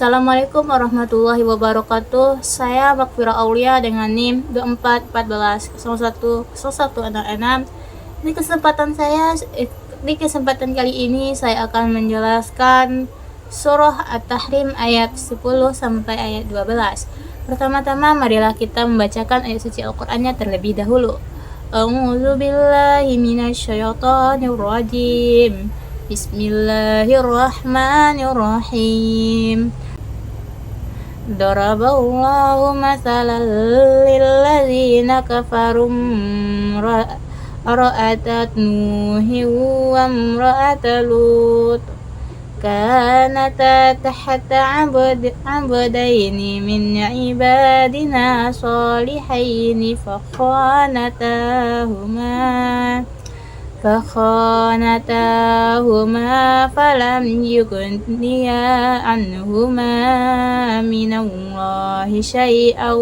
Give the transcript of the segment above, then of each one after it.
Assalamualaikum warahmatullahi wabarakatuh. Saya Makfira Aulia dengan NIM 2414010166. Di kesempatan kali ini saya akan menjelaskan surah At-Tahrim ayat 10 sampai ayat 12. Pertama-tama marilah kita membacakan ayat suci Al-Qur'annya terlebih dahulu. A'udzu billahi minasyaitonir rajim. Bismillahirrahmanirrahim. Daraballahu mathalan lilladzina kafaru imra'atat Nuhin wa imra'ata Lut kanata tahta 'abdaini min ibadina shalihaini فخانتاهما فلم يغنيا عنهما من الله شيئا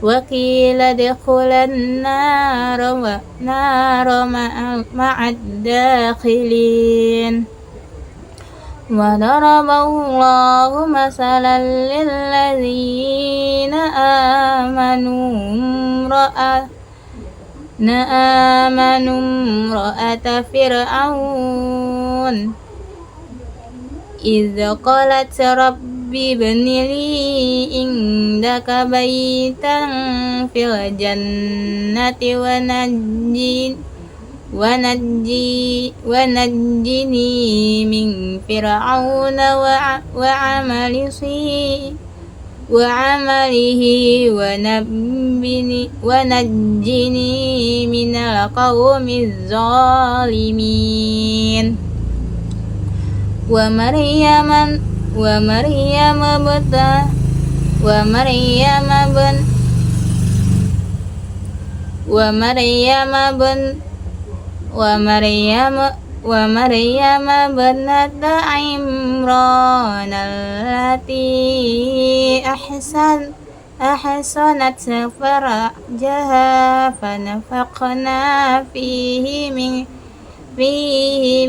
وقيل ادخلا النار مع الداخلين وضرب الله مثلا للذين آمنوا امرأة فرعون إذ قالت رب ابن لي عندك بيتا في الجنة ونجني من فرعون وعمله ونجني من القوم الظالمين ومريم بنت عمران التي أحسنت فرجها فنفخنا فيه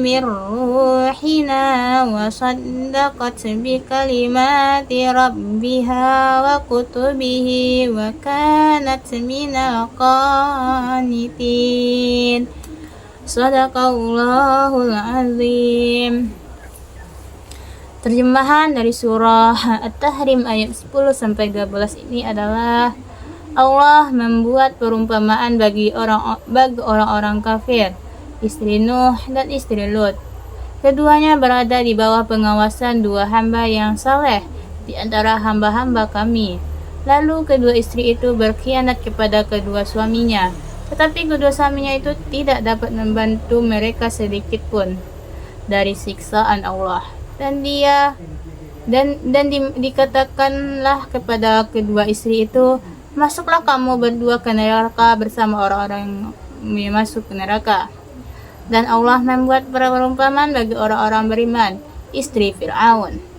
من روحنا وصدقت بكلمات ربها وكتبه وكانت من القانتين. Shadaqallahul azim. Terjemahan dari surah At-Tahrim ayat 10 sampai 12 ini adalah Allah membuat perumpamaan bagi orang-orang kafir, istri Nuh dan istri Lut. Keduanya berada di bawah pengawasan dua hamba yang saleh di antara hamba-hamba kami. Lalu kedua istri itu berkhianat kepada kedua suaminya. Tetapi kedua suaminya itu tidak dapat membantu mereka sedikit pun dari siksaan Allah. Dikatakanlah kepada kedua istri itu, masuklah kamu berdua ke neraka bersama orang-orang yang masuk ke neraka. Dan Allah membuat perumpamaan bagi orang-orang beriman, istri Fir'aun.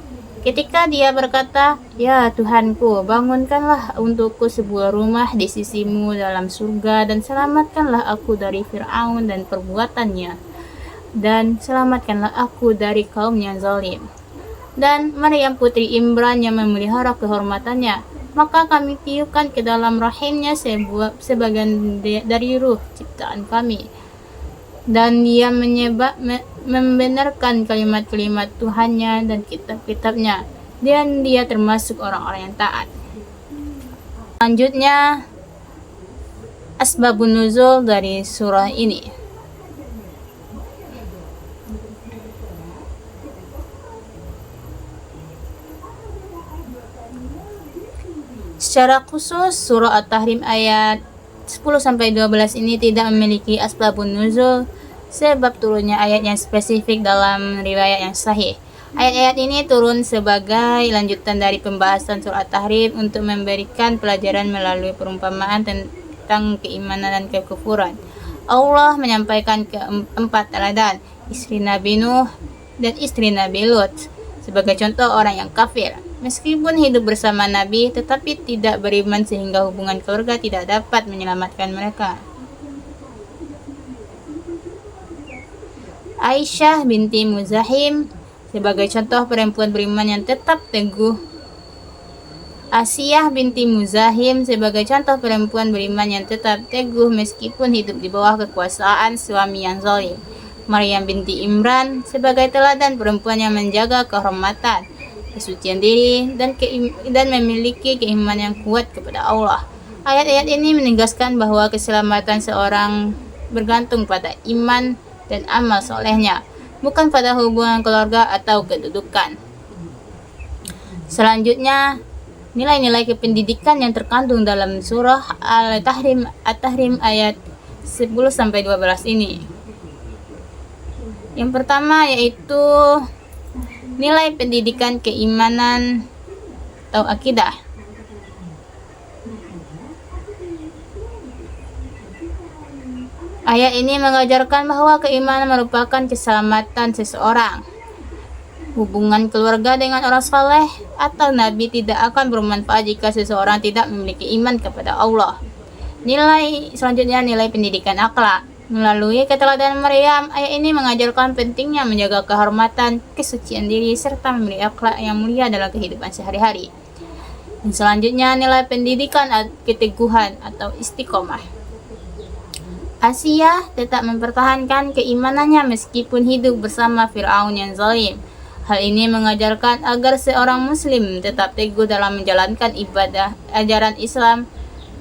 Ketika dia berkata, "Ya Tuhanku, bangunkanlah untukku sebuah rumah di sisimu dalam surga dan selamatkanlah aku dari Fir'aun dan perbuatannya, dan selamatkanlah aku dari kaum yang zalim." Dan Maryam putri Imran yang memelihara kehormatannya, maka kami tiupkan ke dalam rahimnya sebagian dari ruh ciptaan kami, dan dia membenarkan kalimat-kalimat Tuhannya dan kitab-kitabnya, dan dia termasuk orang-orang yang taat. Selanjutnya, asbabun nuzul dari surah ini. Secara khusus, surah At-Tahrim ayat 10 sampai 12 ini tidak memiliki asbabun nuzul, sebab turunnya ayat yang spesifik dalam riwayat yang sahih. Ayat-ayat ini turun sebagai lanjutan dari pembahasan surah At-Tahrim untuk memberikan pelajaran melalui perumpamaan tentang keimanan dan kekufuran. Allah menyampaikan keempat teladan, istri Nabi Nuh dan istri Nabi Lut, sebagai contoh orang yang kafir. Meskipun hidup bersama Nabi, tetapi tidak beriman sehingga hubungan keluarga tidak dapat menyelamatkan mereka. Aisyah binti Muzahim, sebagai contoh perempuan beriman yang tetap teguh. Asiyah binti Muzahim sebagai contoh perempuan beriman yang tetap teguh meskipun hidup di bawah kekuasaan suami yang zalim. Maryam binti Imran sebagai teladan perempuan yang menjaga kehormatan, kesucian diri, dan memiliki keimanan yang kuat kepada Allah. Ayat-ayat ini menegaskan bahwa keselamatan seorang bergantung pada iman dan amal solehnya, bukan pada hubungan keluarga atau kedudukan. Selanjutnya, nilai-nilai kependidikan yang terkandung dalam surah At-Tahrim ayat 10-12 ini. Yang pertama yaitu nilai pendidikan keimanan atau akidah. Ayat ini mengajarkan bahwa keimanan merupakan keselamatan seseorang. Hubungan keluarga dengan orang saleh atau nabi tidak akan bermanfaat jika seseorang tidak memiliki iman kepada Allah. Selanjutnya nilai pendidikan akhlak. Melalui keteladanan Maryam, ayat ini mengajarkan pentingnya menjaga kehormatan, kesucian diri, serta memiliki akhlak yang mulia dalam kehidupan sehari-hari. Dan selanjutnya nilai pendidikan keteguhan atau istiqomah. Asiyah tetap mempertahankan keimanannya meskipun hidup bersama Fir'aun yang zalim. Hal ini mengajarkan agar seorang muslim tetap teguh dalam menjalankan ibadah ajaran Islam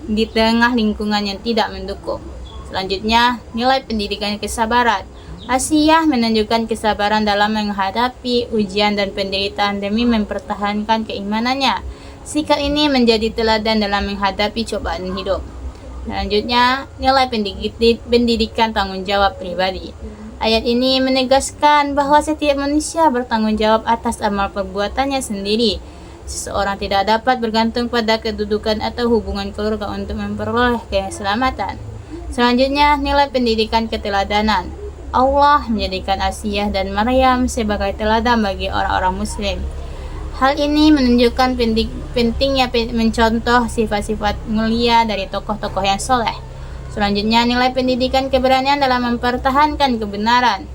di tengah lingkungan yang tidak mendukung. Selanjutnya, nilai pendidikan kesabaran. Asiyah menunjukkan kesabaran dalam menghadapi ujian dan penderitaan demi mempertahankan keimanannya. Sikap ini menjadi teladan dalam menghadapi cobaan hidup. Selanjutnya, nilai pendidikan tanggung jawab pribadi. Ayat ini menegaskan bahwa setiap manusia bertanggung jawab atas amal perbuatannya sendiri. Seseorang tidak dapat bergantung pada kedudukan atau hubungan keluarga untuk memperoleh keselamatan. Selanjutnya, nilai pendidikan keteladanan. Allah menjadikan Asiyah dan Maryam sebagai teladan bagi orang-orang muslim. Hal ini menunjukkan pentingnya mencontoh sifat-sifat mulia dari tokoh-tokoh yang soleh. Selanjutnya, nilai pendidikan keberanian dalam mempertahankan kebenaran.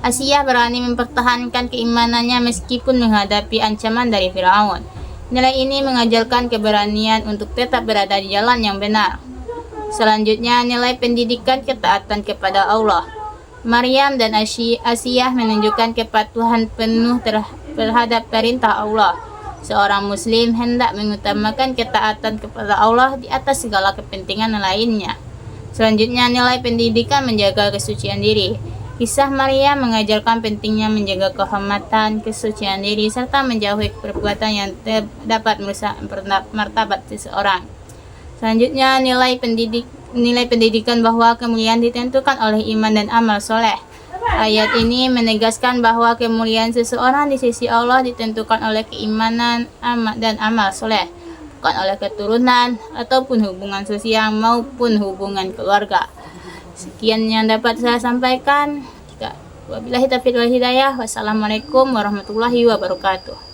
Asiyah berani mempertahankan keimanannya meskipun menghadapi ancaman dari Fir'aun. Nilai ini mengajarkan keberanian untuk tetap berada di jalan yang benar. Selanjutnya, nilai pendidikan ketaatan kepada Allah. Maryam dan Asiyah menunjukkan kepatuhan penuh terhadap perintah Allah. Seorang muslim hendak mengutamakan ketaatan kepada Allah di atas segala kepentingan lainnya. Selanjutnya, nilai pendidikan menjaga kesucian diri. Kisah Maryam mengajarkan pentingnya menjaga kehormatan, kesucian diri, serta menjauhi perbuatan yang dapat merusak martabat seseorang. Selanjutnya, nilai pendidikan bahwa kemuliaan ditentukan oleh iman dan amal soleh. Ayat ini menegaskan bahwa kemuliaan seseorang di sisi Allah ditentukan oleh keimanan dan amal soleh, bukan oleh keturunan ataupun hubungan sosial maupun hubungan keluarga. Sekian yang dapat saya sampaikan. Wabillahi taufiq wal hidayah. Wassalamualaikum warahmatullahi wabarakatuh.